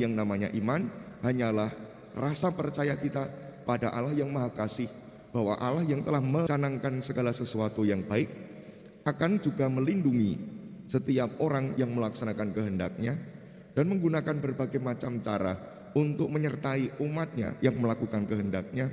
Yang namanya iman hanyalah rasa percaya kita pada Allah yang Maha Kasih, bahwa Allah yang telah mencanangkan segala sesuatu yang baik akan juga melindungi setiap orang yang melaksanakan kehendaknya dan menggunakan berbagai macam cara untuk menyertai umatnya yang melakukan kehendaknya,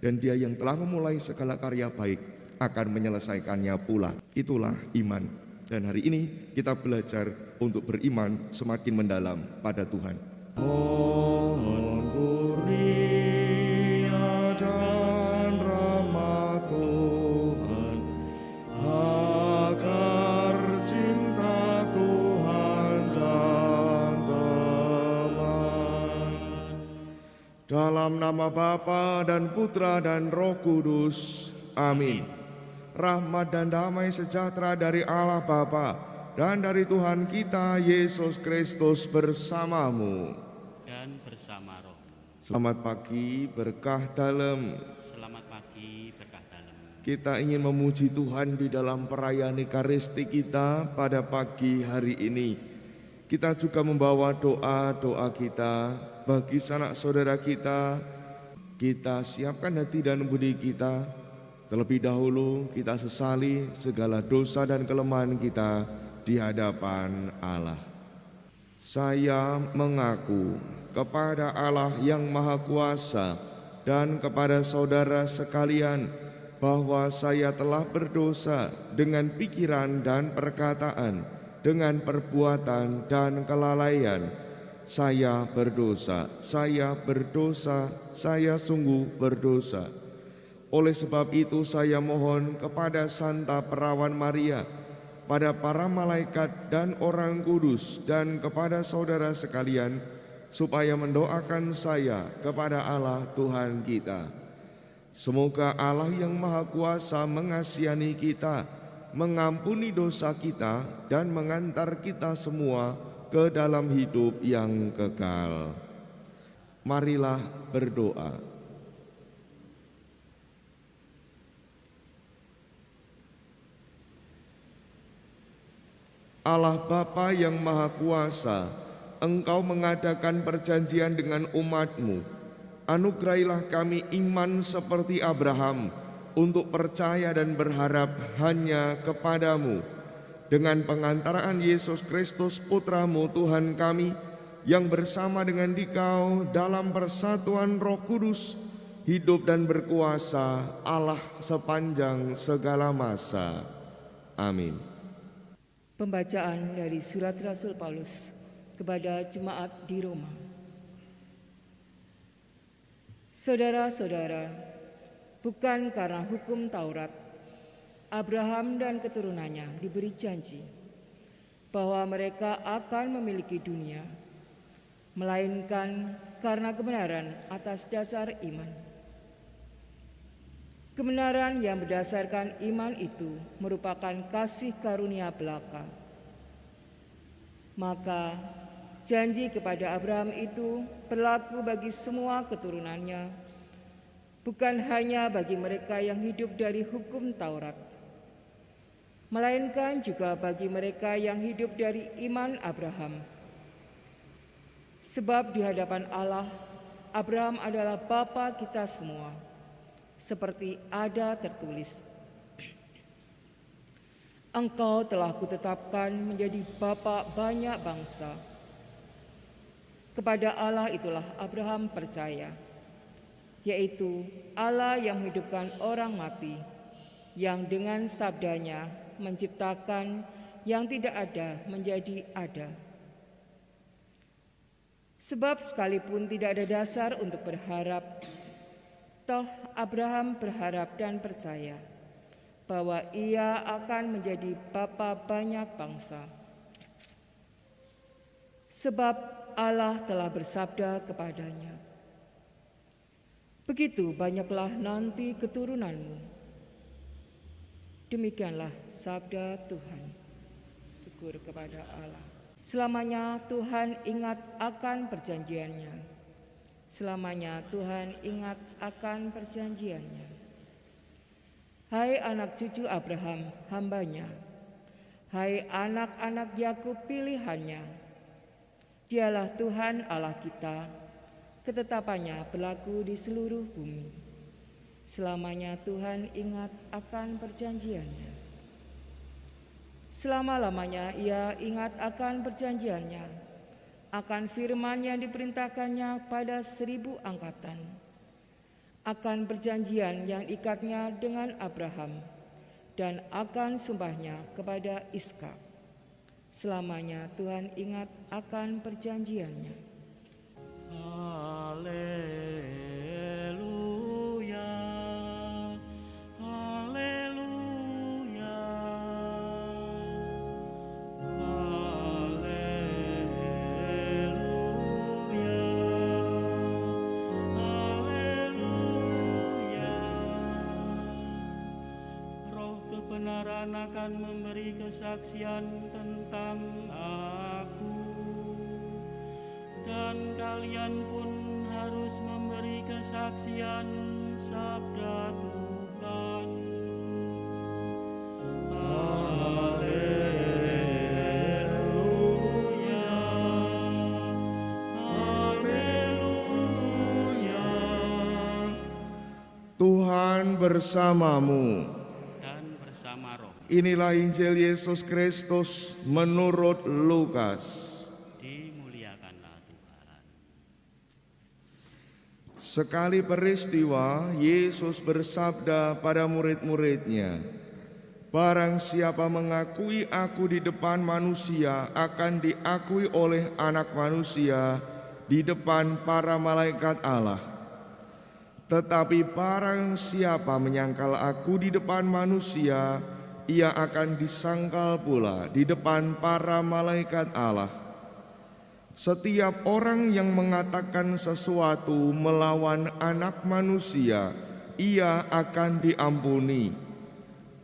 dan Dia yang telah memulai segala karya baik akan menyelesaikannya pula. Itulah iman. Dan hari ini kita belajar untuk beriman semakin mendalam pada Tuhan. Mohon kurnia dan rahmat Tuhan, agar cinta Tuhan dan teman. Dalam nama Bapa dan Putra dan Roh Kudus, amin. Rahmat dan damai sejahtera dari Allah Bapa dan dari Tuhan kita Yesus Kristus bersamamu dan bersama roh. Selamat pagi, berkah dalam. Selamat pagi, berkah dalam. Kita ingin memuji Tuhan di dalam perayaan Ekaristi kita pada pagi hari ini. Kita juga membawa doa-doa kita bagi sanak saudara kita. Kita siapkan hati dan budi kita. Terlebih dahulu kita sesali segala dosa dan kelemahan kita di hadapan Allah. Saya mengaku kepada Allah yang Maha Kuasa dan kepada saudara sekalian bahwa saya telah berdosa dengan pikiran dan perkataan, dengan perbuatan dan kelalaian. Saya berdosa, saya sungguh berdosa. Oleh sebab itu saya mohon kepada Santa Perawan Maria, pada para malaikat dan orang kudus, dan kepada saudara sekalian, supaya mendoakan saya kepada Allah Tuhan kita. Semoga Allah yang Maha Kuasa mengasihani kita, mengampuni dosa kita, dan mengantar kita semua ke dalam hidup yang kekal. Marilah berdoa. Allah Bapa yang Maha Kuasa, Engkau mengadakan perjanjian dengan umat-Mu. Anugerahilah kami iman seperti Abraham, untuk percaya dan berharap hanya kepadamu. Dengan pengantaraan Yesus Kristus Putra-Mu Tuhan kami, yang bersama dengan Dikau dalam persatuan Roh Kudus, hidup dan berkuasa Allah sepanjang segala masa. Amin. Pembacaan dari Surat Rasul Paulus kepada jemaat di Roma. Saudara-saudara, bukan karena hukum Taurat, Abraham dan keturunannya diberi janji bahwa mereka akan memiliki dunia, melainkan karena kebenaran atas dasar iman. Kebenaran yang berdasarkan iman itu merupakan kasih karunia belaka. Maka janji kepada Abraham itu berlaku bagi semua keturunannya, bukan hanya bagi mereka yang hidup dari hukum Taurat, melainkan juga bagi mereka yang hidup dari iman Abraham. Sebab di hadapan Allah, Abraham adalah bapa kita semua, seperti ada tertulis, Engkau telah kutetapkan menjadi bapa banyak bangsa. Kepada Allah itulah Abraham percaya, yaitu Allah yang menghidupkan orang mati, yang dengan sabdanya menciptakan yang tidak ada menjadi ada. Sebab sekalipun tidak ada dasar untuk berharap, toh Abraham berharap dan percaya bahwa ia akan menjadi bapa banyak bangsa. Sebab Allah telah bersabda kepadanya, begitu banyaklah nanti keturunanmu. Demikianlah sabda Tuhan. Syukur kepada Allah. Selamanya Tuhan ingat akan perjanjiannya. Selamanya Tuhan ingat akan perjanjiannya. Hai anak cucu Abraham, hambanya. Hai anak-anak Yakub, pilihannya. Dialah Tuhan Allah kita, ketetapannya berlaku di seluruh bumi. Selamanya Tuhan ingat akan perjanjiannya. Selama-lamanya Ia ingat akan perjanjiannya, akan firman yang diperintahkannya pada 1000 angkatan, akan perjanjian yang ikatnya dengan Abraham, dan akan sumpahnya kepada Iskak. Selamanya Tuhan ingat akan perjanjiannya. Haleluya, haleluya, haleluya, haleluya. Roh kebenaran akan memberi kesaksian tentang aku, dan kalian pun harus memberi kesaksian sabda Tuhan. Haleluya, haleluya. Tuhan bersamamu. Dan bersama roh. Inilah Injil Yesus Kristus menurut Lukas. Dimuliakanlah Tuhan. Sekali peristiwa, Yesus bersabda pada murid-muridnya, "Barang siapa mengakui aku di depan manusia, akan diakui oleh Anak Manusia di depan para malaikat Allah. Tetapi barang siapa menyangkal aku di depan manusia, ia akan disangkal pula di depan para malaikat Allah. Setiap orang yang mengatakan sesuatu melawan Anak Manusia, ia akan diampuni.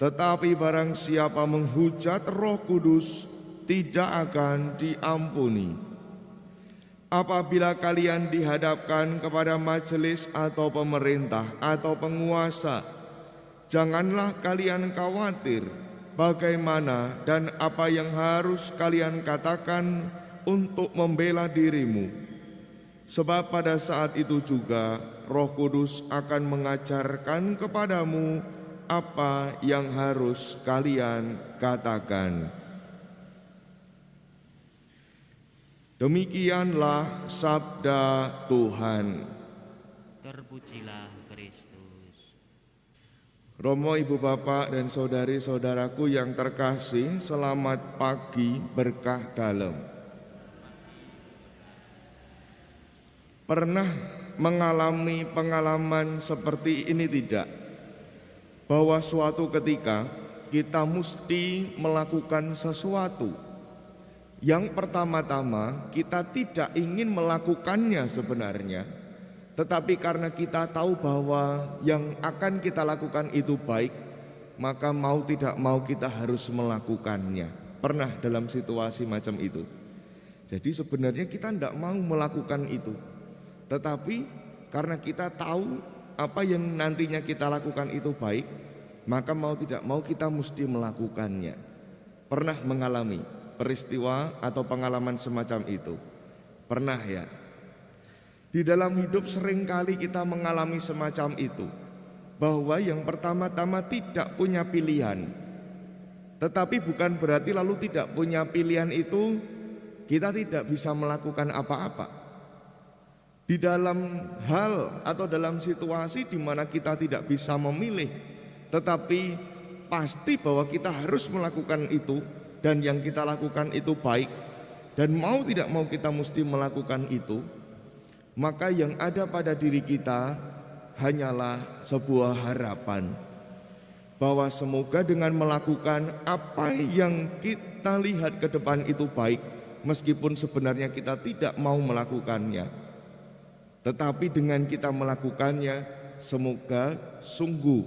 Tetapi barang siapa menghujat Roh Kudus, tidak akan diampuni. Apabila kalian dihadapkan kepada majelis atau pemerintah atau penguasa, janganlah kalian khawatir bagaimana dan apa yang harus kalian katakan untuk membela dirimu. Sebab pada saat itu juga Roh Kudus akan mengajarkan kepadamu apa yang harus kalian katakan." Demikianlah sabda Tuhan. Terpujilah Kristus. Romo, Ibu, Bapak, dan saudari-saudaraku yang terkasih, selamat pagi berkah dalam. Pernah mengalami pengalaman seperti ini tidak? Bahwa suatu ketika kita mesti melakukan sesuatu. Yang pertama-tama kita tidak ingin melakukannya sebenarnya, tetapi karena kita tahu bahwa yang akan kita lakukan itu baik, maka mau tidak mau kita harus melakukannya. Pernah dalam situasi macam itu? Jadi sebenarnya kita tidak mau melakukan itu, tetapi karena kita tahu apa yang nantinya kita lakukan itu baik, maka mau tidak mau kita mesti melakukannya. Pernah mengalami peristiwa atau pengalaman semacam itu? Pernah ya? Di dalam hidup seringkali kita mengalami semacam itu, bahwa yang pertama-tama tidak punya pilihan. Tetapi bukan berarti lalu tidak punya pilihan itu kita tidak bisa melakukan apa-apa. Di dalam hal atau dalam situasi di mana kita tidak bisa memilih, tetapi pasti bahwa kita harus melakukan itu, dan yang kita lakukan itu baik, dan mau tidak mau kita mesti melakukan itu, maka yang ada pada diri kita hanyalah sebuah harapan bahwa semoga dengan melakukan apa yang kita lihat ke depan itu baik, meskipun sebenarnya kita tidak mau melakukannya, tetapi dengan kita melakukannya semoga sungguh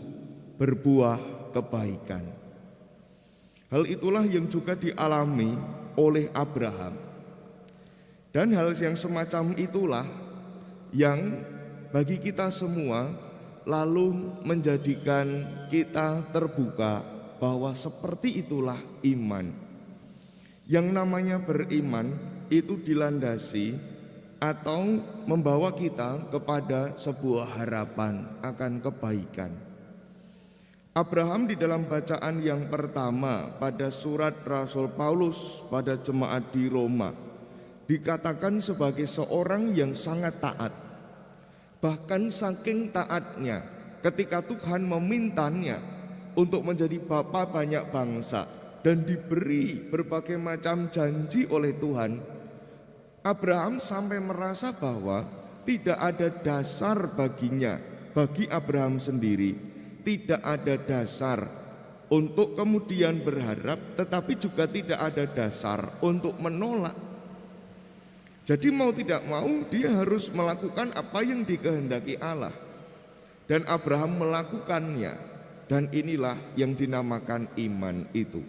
berbuah kebaikan. Hal itulah yang juga dialami oleh Abraham. Dan hal yang semacam itulah yang bagi kita semua lalu menjadikan kita terbuka bahwa seperti itulah iman. Yang namanya beriman itu dilandasi atau membawa kita kepada sebuah harapan akan kebaikan. Abraham di dalam bacaan yang pertama pada surat Rasul Paulus pada jemaat di Roma dikatakan sebagai seorang yang sangat taat. Bahkan saking taatnya ketika Tuhan memintanya untuk menjadi bapa banyak bangsa dan diberi berbagai macam janji oleh Tuhan, Abraham sampai merasa bahwa tidak ada dasar baginya, bagi Abraham sendiri tidak ada dasar untuk kemudian berharap, tetapi juga tidak ada dasar untuk menolak. Jadi mau tidak mau dia harus melakukan apa yang dikehendaki Allah. Dan Abraham melakukannya. Dan inilah yang dinamakan iman itu.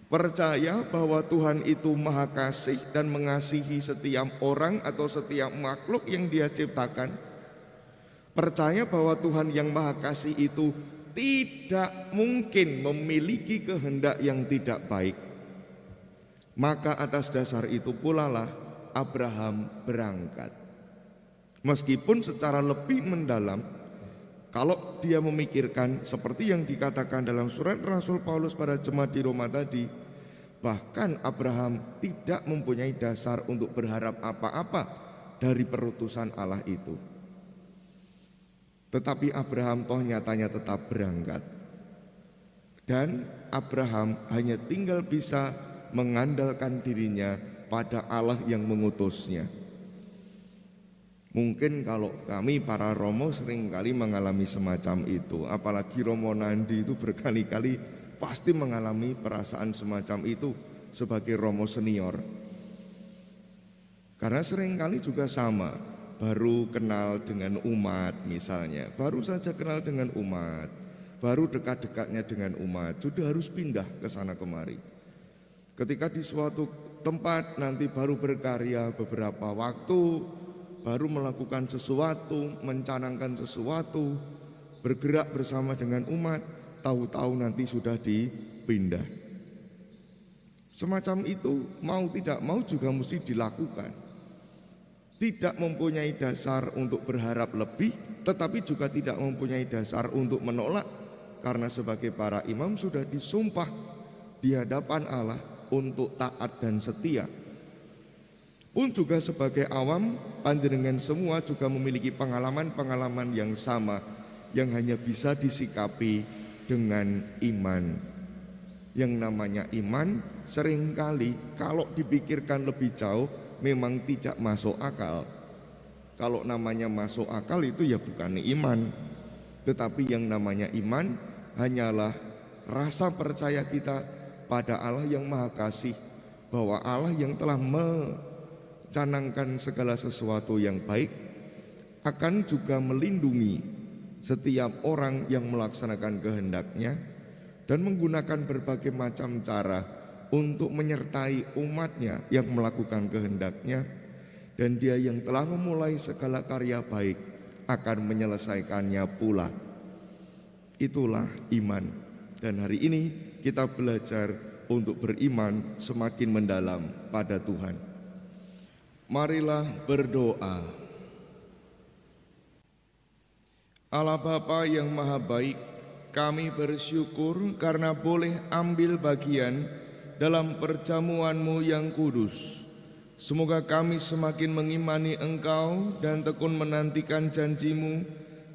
Percaya bahwa Tuhan itu maha kasih dan mengasihi setiap orang atau setiap makhluk yang Dia ciptakan. Percaya bahwa Tuhan yang maha kasih itu tidak mungkin memiliki kehendak yang tidak baik. Maka atas dasar itu pula lah Abraham berangkat. Meskipun secara lebih mendalam, kalau dia memikirkan seperti yang dikatakan dalam surat Rasul Paulus pada jemaat di Roma tadi, bahkan Abraham tidak mempunyai dasar untuk berharap apa-apa dari perutusan Allah itu. Tetapi Abraham toh nyatanya tetap berangkat. Dan Abraham hanya tinggal bisa mengandalkan dirinya pada Allah yang mengutusnya. Mungkin kalau kami para Romo seringkali mengalami semacam itu. Apalagi Romo Nandi itu berkali-kali pasti mengalami perasaan semacam itu sebagai Romo senior. Karena seringkali juga sama, baru kenal dengan umat misalnya, baru saja kenal dengan umat, baru dekat-dekatnya dengan umat, sudah harus pindah ke sana kemari. Ketika di suatu tempat nanti baru berkarya beberapa waktu, baru melakukan sesuatu, mencanangkan sesuatu, bergerak bersama dengan umat, tahu-tahu nanti sudah dipindah. Semacam itu mau tidak mau juga mesti dilakukan. Tidak mempunyai dasar untuk berharap lebih, tetapi juga tidak mempunyai dasar untuk menolak, karena sebagai para imam sudah disumpah di hadapan Allah untuk taat dan setia. Pun juga sebagai awam, panjenengan semua juga memiliki pengalaman-pengalaman yang sama, yang hanya bisa disikapi dengan iman. Yang namanya iman seringkali kalau dipikirkan lebih jauh memang tidak masuk akal. Kalau namanya masuk akal itu ya bukan iman. Tetapi yang namanya iman hanyalah rasa percaya kita pada Allah yang maha kasih, bahwa Allah yang telah mencanangkan segala sesuatu yang baik akan juga melindungi setiap orang yang melaksanakan kehendaknya dan menggunakan berbagai macam cara untuk menyertai umatnya yang melakukan kehendaknya, dan Dia yang telah memulai segala karya baik akan menyelesaikannya pula. Itulah iman. Dan hari ini kita belajar untuk beriman semakin mendalam pada Tuhan. Marilah berdoa. Allah Bapa yang maha baik, kami bersyukur karena boleh ambil bagian dalam perjamuan-Mu yang kudus. Semoga kami semakin mengimani Engkau dan tekun menantikan janji-Mu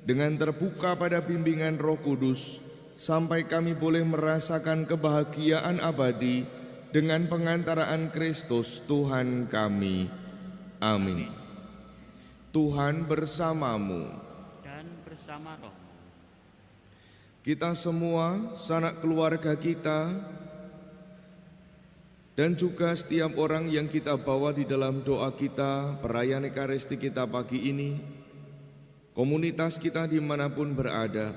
dengan terbuka pada bimbingan Roh Kudus, sampai kami boleh merasakan kebahagiaan abadi dengan pengantaraan Kristus Tuhan kami. Amin. Tuhan bersamamu dan bersama roh. Kita semua, sanak keluarga kita, dan juga setiap orang yang kita bawa di dalam doa kita, perayaan Ekaristi kita pagi ini, komunitas kita dimanapun berada,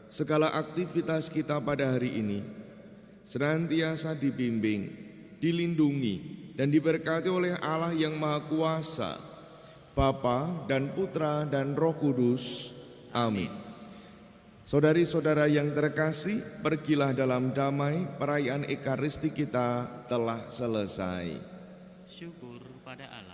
segala aktivitas kita pada hari ini, senantiasa dibimbing, dilindungi, dan diberkati oleh Allah yang Maha Kuasa, Bapa dan Putra dan Roh Kudus. Amin. Saudari-saudara yang terkasih, pergilah dalam damai, perayaan Ekaristi kita telah selesai. syukur pada Allah.